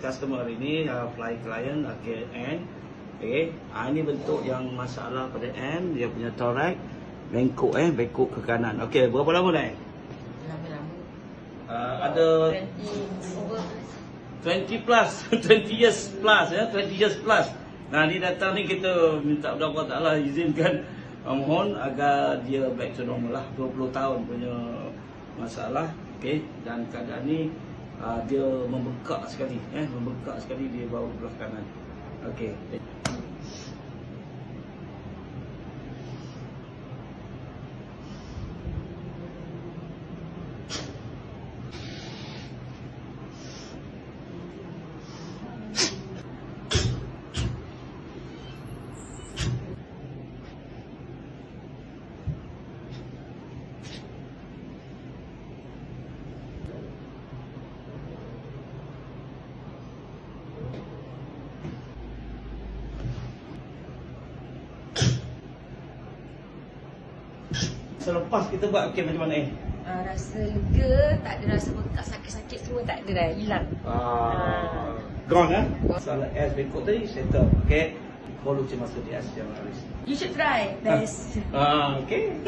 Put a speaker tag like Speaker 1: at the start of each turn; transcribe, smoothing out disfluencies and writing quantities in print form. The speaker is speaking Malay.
Speaker 1: customer hari ni, fly client, okay, and okay, ini bentuk yang masalah pada end, dia punya thorax, bengkok bengkok ke kanan. Okay, berapa lama dah?
Speaker 2: Lama-lama.
Speaker 1: Ada 20 plus, 20 years plus, 20 years plus. Nah, ni datang ni kita minta kepada Allah Ta'ala izinkan, mohon agar dia back to normal lah. 20 tahun punya masalah, okay, dan keadaan ni dia membengkak sekali, membengkak sekali di bawah belah kanan. Okay. Selepas kita buat, okey, macam mana
Speaker 2: Rasa lega, tak ada rasa bengkak, sakit-sakit semua tak ada dah, hilang.
Speaker 1: Gone Masalah S bengkok tadi settle, okey. Follow cuma masa di S yang harus.
Speaker 2: You should try, best.
Speaker 1: Okey.